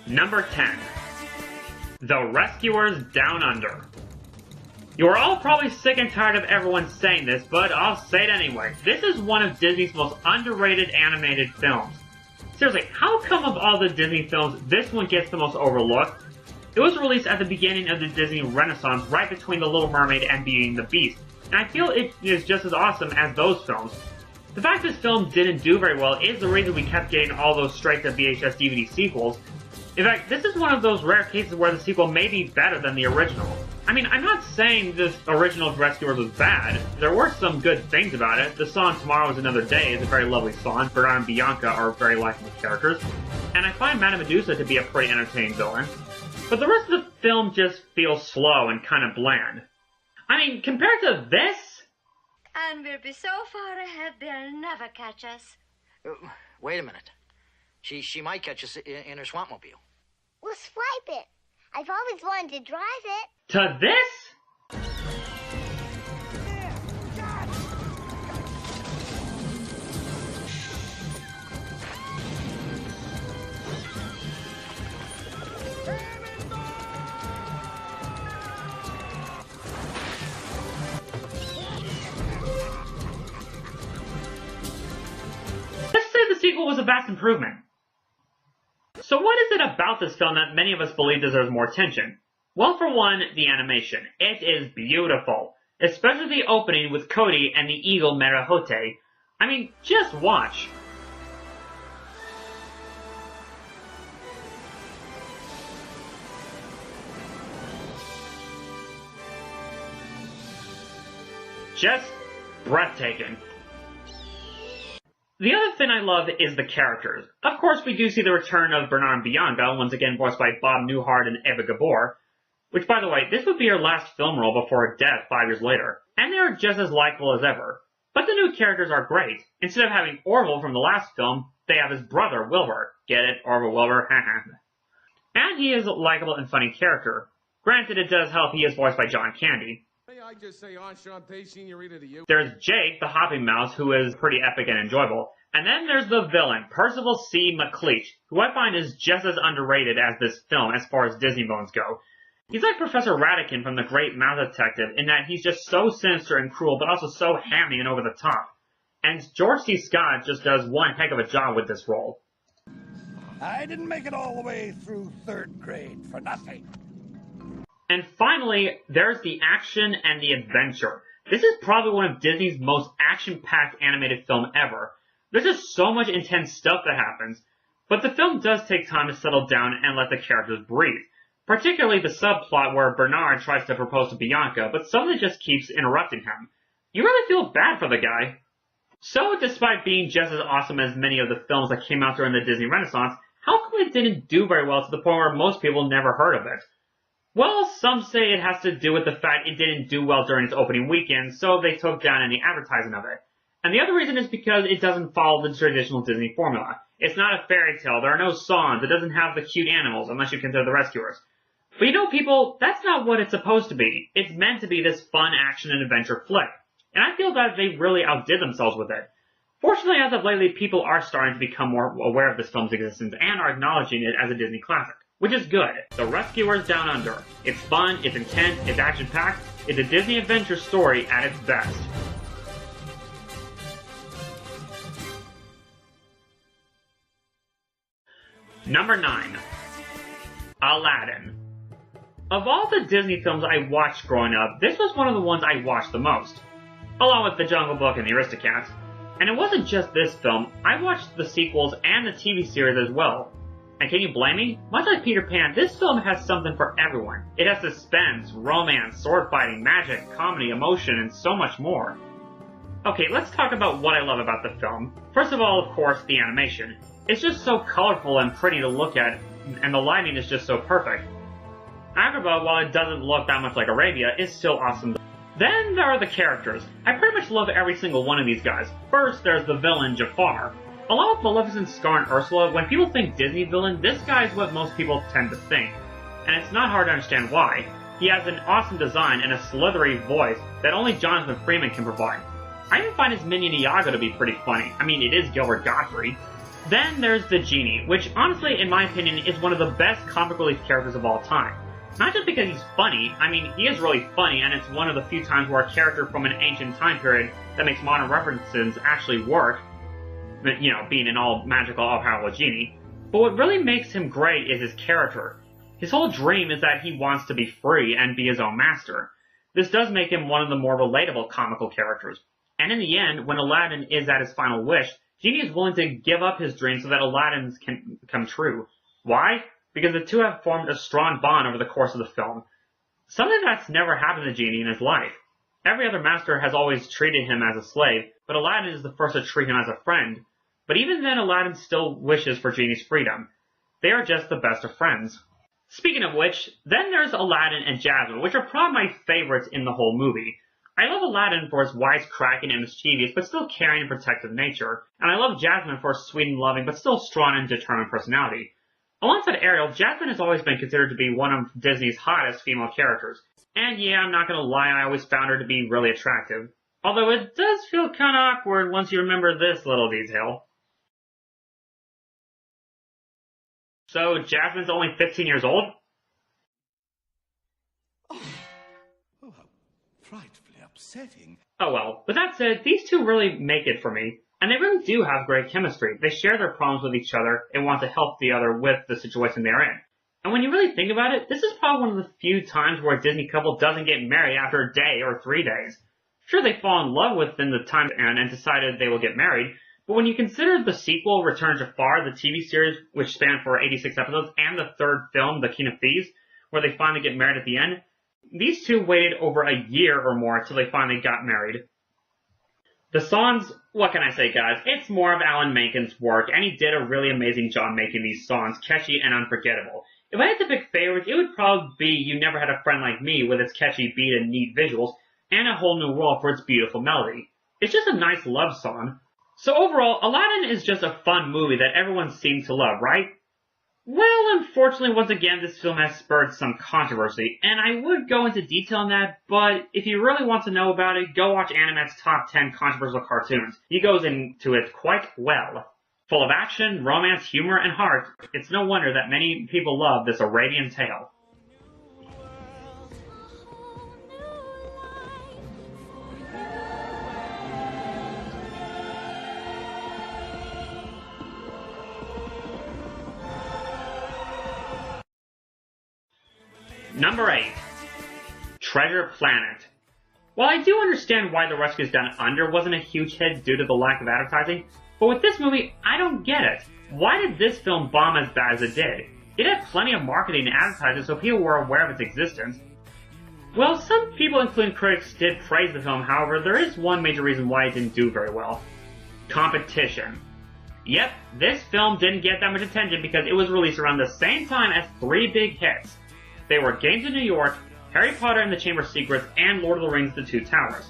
Number 10. The Rescuers Down Under. You are all probably sick and tired of everyone saying this, but I'll say it anyway. This is one of Disney's most underrated animated films. Seriously, how come of all the Disney films, this one gets the most overlooked? It was released at the beginning of the Disney Renaissance, right between The Little Mermaid and Beauty and the Beast, and I feel it is just as awesome as those films. The fact this film didn't do very well is the reason we kept getting all those straight-to VHS DVD sequels. In fact, this is one of those rare cases where the sequel may be better than the original. I mean, I'm not saying this original Rescuers was bad. There were some good things about it. The song Tomorrow is Another Day is a very lovely song. Bernard and Bianca are very likable characters. And I find Madame Medusa to be a pretty entertaining villain. But the rest of the film just feels slow and kind of bland. I mean, compared to this... And we'll be so far ahead they'll never catch us. Wait a minute. She might catch us in her swampmobile. We'll swipe it. I've always wanted to drive it. To this? Let's say the sequel was a vast improvement. So what is it about this film that many of us believe deserves more attention? Well, for one, the animation. It is beautiful. Especially the opening with Cody and the eagle Merahote. I mean, just watch. Just breathtaking. The other thing I love is the characters. Of course, we do see the return of Bernard and Bianca, once again voiced by Bob Newhart and Eva Gabor. Which, by the way, this would be her last film role before her death 5 years later. And they are just as likable as ever. But the new characters are great. Instead of having Orville from the last film, they have his brother, Wilbur. Get it? Orville Wilbur? And he is a likable and funny character. Granted, it does help he is voiced by John Candy. Hey, I just say enchanté, senorita, to you. There's Jake, the hopping mouse, who is pretty epic and enjoyable. And then there's the villain, Percival C. McLeish, who I find is just as underrated as this film as far as Disney villains go. He's like Professor Ratigan from The Great Mouse Detective in that he's just so sinister and cruel, but also so hammy and over the top. And George C. Scott just does one heck of a job with this role. I didn't make it all the way through 3rd grade for nothing. And finally, there's the action and the adventure. This is probably one of Disney's most action-packed animated film ever. There's just so much intense stuff that happens, but the film does take time to settle down and let the characters breathe. Particularly the subplot where Bernard tries to propose to Bianca, but something just keeps interrupting him. You really feel bad for the guy. So, despite being just as awesome as many of the films that came out during the Disney Renaissance, how come it didn't do very well to the point where most people never heard of it? Well, some say it has to do with the fact it didn't do well during its opening weekend, so they took down any advertising of it. And the other reason is because it doesn't follow the traditional Disney formula. It's not a fairy tale, there are no songs, it doesn't have the cute animals, unless you consider the Rescuers. But you know, people, that's not what it's supposed to be. It's meant to be this fun action and adventure flick. And I feel that they really outdid themselves with it. Fortunately, as of lately, people are starting to become more aware of this film's existence and are acknowledging it as a Disney classic. Which is good. The Rescuers Down Under. It's fun, it's intense, it's action-packed, it's a Disney adventure story at its best. Number 9. Aladdin. Of all the Disney films I watched growing up, this was one of the ones I watched the most. Along with The Jungle Book and The Aristocats. And it wasn't just this film, I watched the sequels and the TV series as well. And can you blame me? Much like Peter Pan, this film has something for everyone. It has suspense, romance, sword fighting, magic, comedy, emotion, and so much more. Okay, let's talk about what I love about the film. First of all, of course, the animation. It's just so colorful and pretty to look at, and the lighting is just so perfect. Agrabah, while it doesn't look that much like Arabia, is still awesome. Then there are the characters. I pretty much love every single one of these guys. First, there's the villain, Jafar. Along with Maleficent, Scar, and Ursula, when people think Disney villain, this guy is what most people tend to think. And it's not hard to understand why. He has an awesome design and a slithery voice that only Jonathan Freeman can provide. I even find his minion Iago to be pretty funny. I mean, it is Gilbert Gottfried. Then there's the genie, which honestly, in my opinion, is one of the best comic relief characters of all time. Not just because he's funny, I mean, he is really funny, and it's one of the few times where a character from an ancient time period that makes modern references actually work, you know, being an all-magical, all-powerful genie. But what really makes him great is his character. His whole dream is that he wants to be free and be his own master. This does make him one of the more relatable comical characters. And in the end, when Aladdin is at his final wish, Genie is willing to give up his dream so that Aladdin's can come true. Why? Because the two have formed a strong bond over the course of the film. Something that's never happened to Genie in his life. Every other master has always treated him as a slave, but Aladdin is the first to treat him as a friend. But even then, Aladdin still wishes for Genie's freedom. They are just the best of friends. Speaking of which, then there's Aladdin and Jasmine, which are probably my favorites in the whole movie. I love Aladdin for his wisecracking and mischievous, but still caring and protective nature, and I love Jasmine for her sweet and loving, but still strong and determined personality. Alongside Ariel, Jasmine has always been considered to be one of Disney's hottest female characters. And yeah, I'm not gonna lie, I always found her to be really attractive. Although it does feel kinda awkward once you remember this little detail. So, Jasmine's only 15 years old? Oh, how frightfully upsetting. Oh well, with that said, these two really make it for me. And they really do have great chemistry. They share their problems with each other and want to help the other with the situation they're in. And when you really think about it, this is probably one of the few times where a Disney couple doesn't get married after a day or 3 days. Sure, they fall in love within the time and decided they will get married, but when you consider the sequel, Return to Jafar, the TV series, which spanned for 86 episodes, and the third film, The King of Thieves, where they finally get married at the end, these two waited over a year or more till they finally got married. The songs, what can I say, guys? It's more of Alan Menken's work, and he did a really amazing job making these songs catchy and unforgettable. If I had to pick favorites, it would probably be You Never Had a Friend Like Me with its catchy beat and neat visuals, and A Whole New World for its beautiful melody. It's just a nice love song. So overall, Aladdin is just a fun movie that everyone seems to love, right? Well, unfortunately, once again, this film has spurred some controversy, and I would go into detail on that, but if you really want to know about it, go watch Animat's Top 10 Controversial Cartoons. He goes into it quite well. Full of action, romance, humor, and heart, it's no wonder that many people love this Arabian tale. Number 8. Treasure Planet. While I do understand why The Rescuers Down Under wasn't a huge hit due to the lack of advertising, but with this movie, I don't get it. Why did this film bomb as bad as it did? It had plenty of marketing and advertising, so people were aware of its existence. Well, some people, including critics, did praise the film, however, there is one major reason why it didn't do very well. Competition. Yep, this film didn't get that much attention because it was released around the same time as 3 big hits. They were Games of New York, Harry Potter and the Chamber of Secrets, and Lord of the Rings: The Two Towers.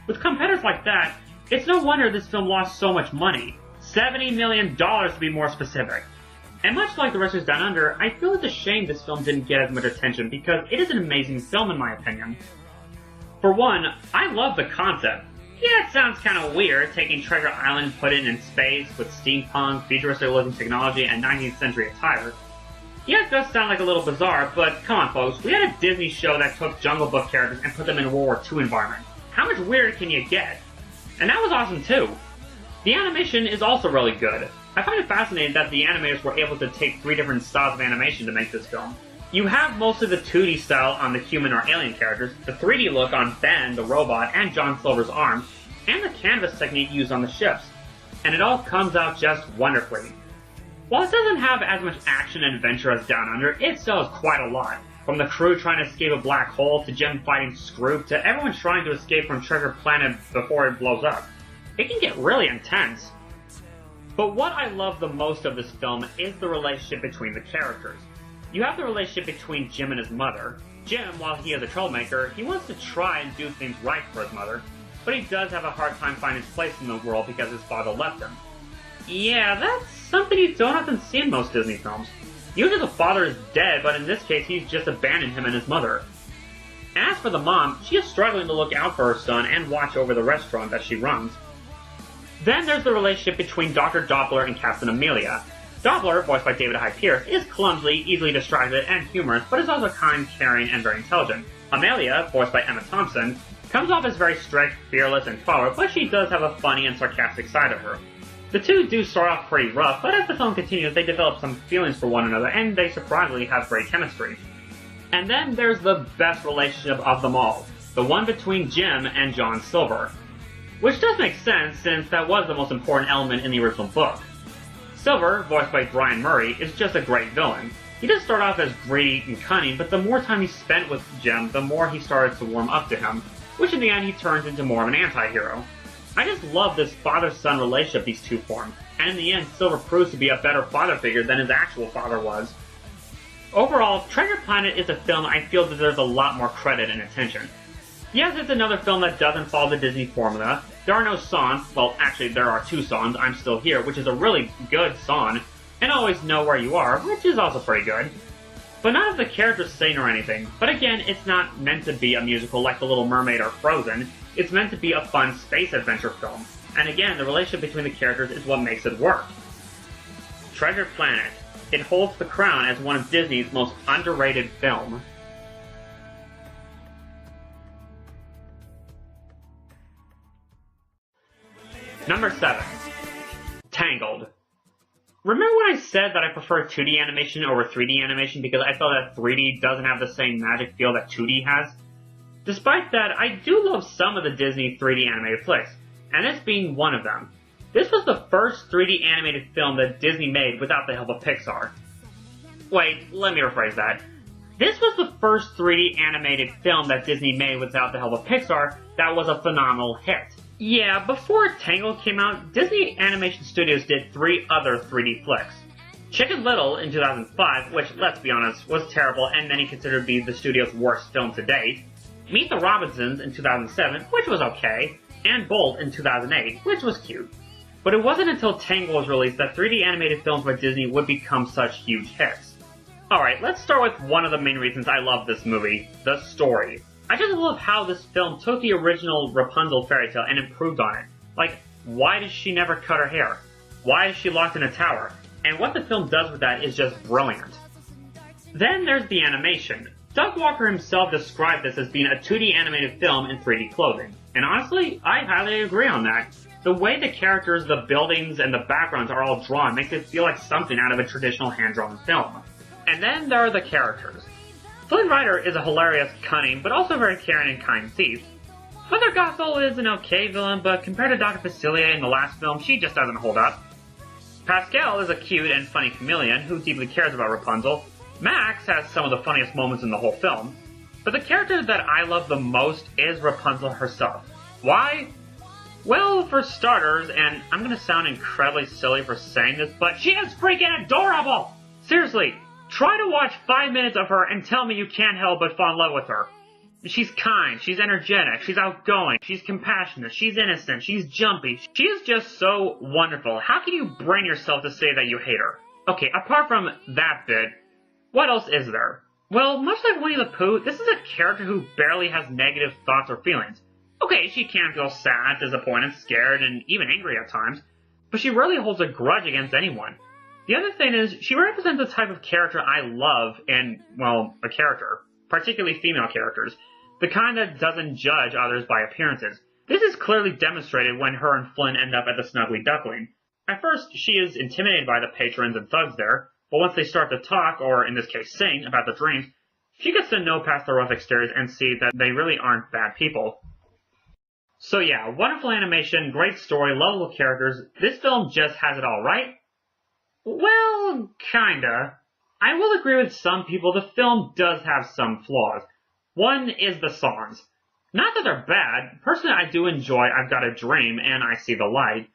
With competitors like that, it's no wonder this film lost so much money. $70 million to be more specific. And much like The Rescuers Down Under, I feel it's a shame this film didn't get as much attention because it is an amazing film in my opinion. For one, I love the concept. Yeah, it sounds kind of weird, taking Treasure Island and put it in space with steampunk, futuristic looking technology, and 19th century attire. Yeah, it does sound like a little bizarre, but come on folks, we had a Disney show that took Jungle Book characters and put them in a World War II environment. How much weirder can you get? And that was awesome too. The animation is also really good. I find it fascinating that the animators were able to take 3 different styles of animation to make this film. You have mostly the 2D style on the human or alien characters, the 3D look on Ben, the robot, and John Silver's arms, and the canvas technique used on the ships. And it all comes out just wonderfully. While it doesn't have as much action and adventure as Down Under, it still has quite a lot. From the crew trying to escape a black hole, to Jem fighting Scroop, to everyone trying to escape from Treasure Planet before it blows up. It can get really intense. But what I love the most of this film is the relationship between the characters. You have the relationship between Jim and his mother. Jim, while he is a troublemaker, he wants to try and do things right for his mother, but he does have a hard time finding his place in the world because his father left him. Yeah, that's something you don't often see in most Disney films. Usually the father is dead, but in this case he's just abandoned him and his mother. As for the mom, she is struggling to look out for her son and watch over the restaurant that she runs. Then there's the relationship between Dr. Doppler and Captain Amelia. Doppler, voiced by David Hyde Pierce, is clumsy, easily distracted, and humorous, but is also kind, caring, and very intelligent. Amelia, voiced by Emma Thompson, comes off as very strict, fearless, and forward, but she does have a funny and sarcastic side of her. The two do start off pretty rough, but as the film continues, they develop some feelings for one another, and they surprisingly have great chemistry. And then there's the best relationship of them all, the one between Jim and John Silver. Which does make sense, since that was the most important element in the original book. Silver, voiced by Brian Murray, is just a great villain. He does start off as greedy and cunning, but the more time he spent with Jim, the more he started to warm up to him, which in the end he turns into more of an anti-hero. I just love this father-son relationship these two form, and in the end Silver proves to be a better father figure than his actual father was. Overall, Treasure Planet is a film I feel deserves a lot more credit and attention. Yes, it's another film that doesn't follow the Disney formula. There are no songs, well actually there are two songs, I'm Still Here, which is a really good song, and Always Know Where You Are, which is also pretty good. But none of the characters sing or anything, but again, it's not meant to be a musical like The Little Mermaid or Frozen, it's meant to be a fun space adventure film, and again, the relationship between the characters is what makes it work. Treasure Planet. It holds the crown as one of Disney's most underrated films. Number 7. Tangled. Remember when I said that I prefer 2D animation over 3D animation because I felt that 3D doesn't have the same magic feel that 2D has? Despite that, I do love some of the Disney 3D animated flicks, and this being one of them. This was the first 3D animated film that Disney made without the help of Pixar. Wait, let me rephrase that. This was the first 3D animated film that Disney made without the help of Pixar that was a phenomenal hit. Yeah, before Tangled came out, Disney Animation Studios did 3 other 3D flicks. Chicken Little in 2005, which, let's be honest, was terrible and many consider to be the studio's worst film to date. Meet the Robinsons in 2007, which was okay. And Bolt in 2008, which was cute. But it wasn't until Tangled was released that 3D animated films by Disney would become such huge hits. Alright, let's start with one of the main reasons I love this movie, the story. I just love how this film took the original Rapunzel fairy tale and improved on it. Like, why does she never cut her hair? Why is she locked in a tower? And what the film does with that is just brilliant. Then there's the animation. Doug Walker himself described this as being a 2D animated film in 3D clothing. And honestly, I highly agree on that. The way the characters, the buildings, and the backgrounds are all drawn makes it feel like something out of a traditional hand-drawn film. And then there are the characters. Flynn Rider is a hilarious, cunning, but also very caring and kind thief. Mother Gothel is an okay villain, but compared to Dr. Facilier in the last film, she just doesn't hold up. Pascal is a cute and funny chameleon who deeply cares about Rapunzel. Max has some of the funniest moments in the whole film. But the character that I love the most is Rapunzel herself. Why? Well, for starters, and I'm gonna sound incredibly silly for saying this, but she is freaking adorable! Seriously, try to watch 5 minutes of her and tell me you can't help but fall in love with her. She's kind, she's energetic, she's outgoing, she's compassionate, she's innocent, she's jumpy. She is just so wonderful. How can you bring yourself to say that you hate her? Okay, apart from that bit, what else is there? Well, much like Winnie the Pooh, this is a character who barely has negative thoughts or feelings. Okay, she can feel sad, disappointed, scared, and even angry at times, but she rarely holds a grudge against anyone. The other thing is, she represents the type of character I love in, well, a character, particularly female characters, the kind that doesn't judge others by appearances. This is clearly demonstrated when her and Flynn end up at the Snuggly Duckling. At first, she is intimidated by the patrons and thugs there, but once they start to talk, or in this case sing, about the dreams, she gets to know past their rough exteriors and see that they really aren't bad people. So yeah, wonderful animation, great story, lovable characters. This film just has it all, right? Well, kinda. I will agree with some people the film does have some flaws. One is the songs. Not that they're bad. Personally, I do enjoy I've Got a Dream and I See the Light.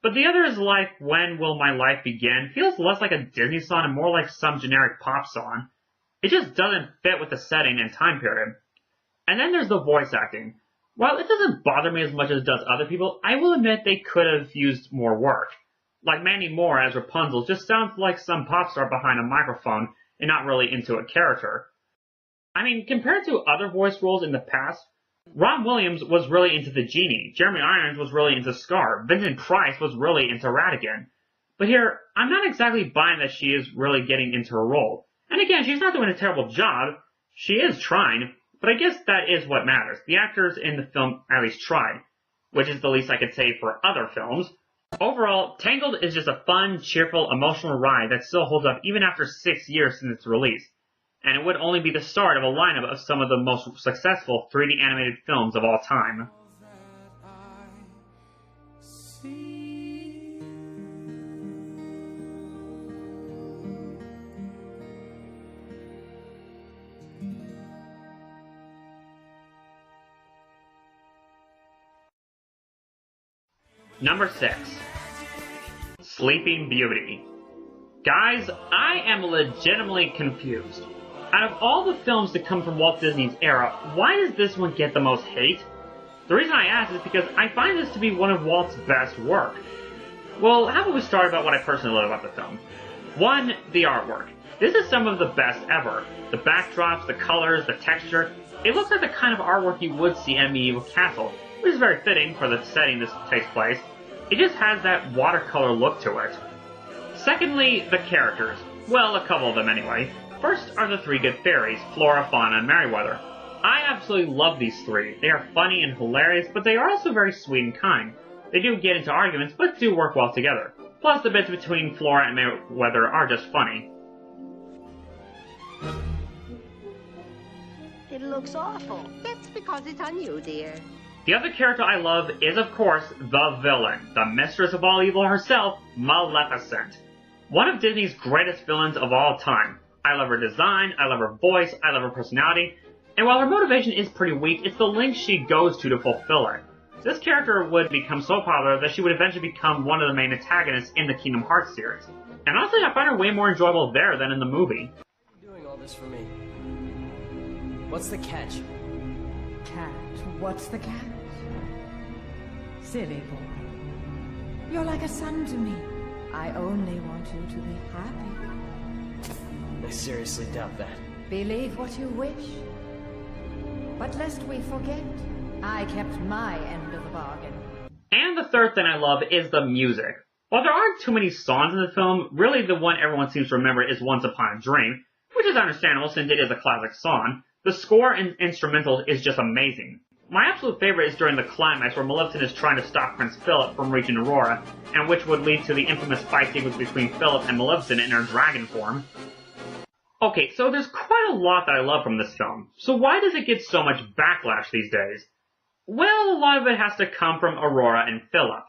But the other is like When Will My Life Begin feels less like a Disney song and more like some generic pop song. It just doesn't fit with the setting and time period. And then there's the voice acting. While it doesn't bother me as much as it does other people, I will admit they could have used more work. Like Mandy Moore as Rapunzel just sounds like some pop star behind a microphone and not really into a character. I mean, compared to other voice roles in the past, Ron Williams was really into the genie, Jeremy Irons was really into Scar, Vincent Price was really into Ratigan. But here, I'm not exactly buying that she is really getting into her role. And again, she's not doing a terrible job. She is trying, but I guess that is what matters. The actors in the film at least tried, which is the least I could say for other films. Overall, Tangled is just a fun, cheerful, emotional ride that still holds up even after 6 years since its release. And it would only be the start of a lineup of some of the most successful 3D animated films of all time. Number 6. Sleeping Beauty. Guys, I am legitimately confused. Out of all the films to come from Walt Disney's era, why does this one get the most hate? The reason I ask is because I find this to be one of Walt's best work. Well, how about we start about what I personally love about the film? 1. The artwork. This is some of the best ever. The backdrops, the colors, the texture. It looks like the kind of artwork you would see in a medieval castle, which is very fitting for the setting this takes place. It just has that watercolor look to it. Secondly, the characters. Well, a couple of them anyway. First are the 3 good fairies, Flora, Fauna, and Merryweather. I absolutely love these 3. They are funny and hilarious, but they are also very sweet and kind. They do get into arguments, but do work well together. Plus, the bits between Flora and Merryweather are just funny. It looks awful. That's because it's on you, dear. The other character I love is, of course, the villain, the mistress of all evil herself, Maleficent. One of Disney's greatest villains of all time. I love her design, I love her voice, I love her personality, and while her motivation is pretty weak, it's the lengths she goes to fulfill it. This character would become so popular that she would eventually become one of the main antagonists in the Kingdom Hearts series. And honestly, I find her way more enjoyable there than in the movie. You're doing all this for me. What's the catch? Cat? What's the catch? Silly boy. You're like a son to me. I only want you to be happy. I seriously doubt that. Believe what you wish. But lest we forget, I kept my end of the bargain. And the third thing I love is the music. While there aren't too many songs in the film, really the one everyone seems to remember is Once Upon a Dream, which is understandable since it is a classic song. The score and instrumentals is just amazing. My absolute favorite is during the climax where Maleficent is trying to stop Prince Philip from reaching Aurora, and which would lead to the infamous fight sequence between Philip and Maleficent in her dragon form. Okay, so there's quite a lot that I love from this film. So why does it get so much backlash these days? Well, a lot of it has to come from Aurora and Philip.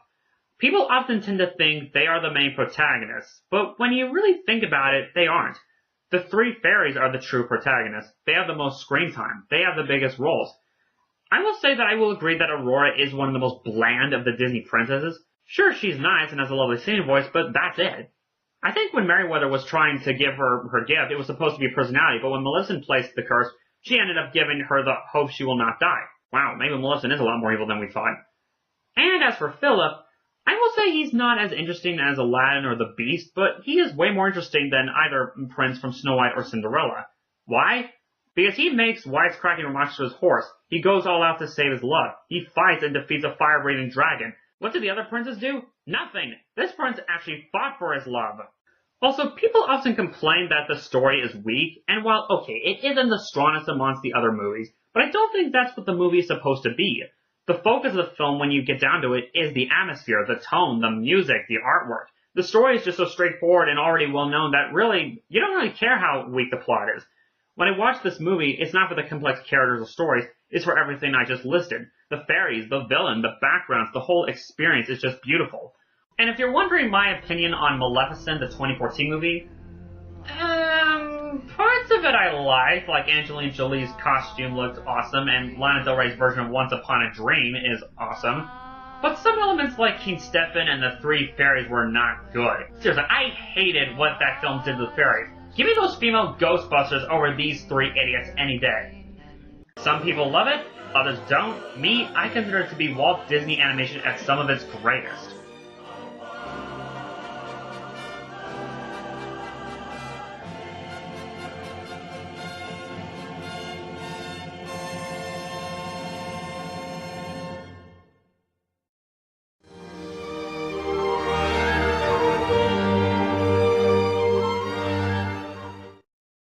People often tend to think they are the main protagonists, but when you really think about it, they aren't. The 3 fairies are the true protagonists. They have the most screen time. They have the biggest roles. I will say that I will agree that Aurora is one of the most bland of the Disney princesses. Sure, she's nice and has a lovely singing voice, but that's it. I think when Merryweather was trying to give her her gift, it was supposed to be personality, but when Maleficent placed the curse, she ended up giving her the hope she will not die. Wow, maybe Maleficent is a lot more evil than we thought. And as for Philip, I will say he's not as interesting as Aladdin or the Beast, but he is way more interesting than either prince from Snow White or Cinderella. Why? Because he makes wisecracking remarks to his horse, he goes all out to save his love, he fights and defeats a fire-breathing dragon. What did the other princes do? Nothing! This prince actually fought for his love. Also, people often complain that the story is weak, and while, okay, it isn't the strongest amongst the other movies, but I don't think that's what the movie is supposed to be. The focus of the film, when you get down to it, is the atmosphere, the tone, the music, the artwork. The story is just so straightforward and already well known that really, you don't really care how weak the plot is. When I watch this movie, it's not for the complex characters or stories, it's for everything I just listed. The fairies, the villain, the backgrounds, the whole experience is just beautiful. And if you're wondering my opinion on Maleficent, the 2014 movie, parts of it I like Angelina Jolie's costume looked awesome, and Lana Del Rey's version of Once Upon a Dream is awesome. But some elements like King Stefan and the 3 fairies were not good. Seriously, I hated what that film did to the fairies. Give me those female Ghostbusters over these 3 idiots any day. Some people love it, others don't. Me, I consider it to be Walt Disney animation at some of its greatest.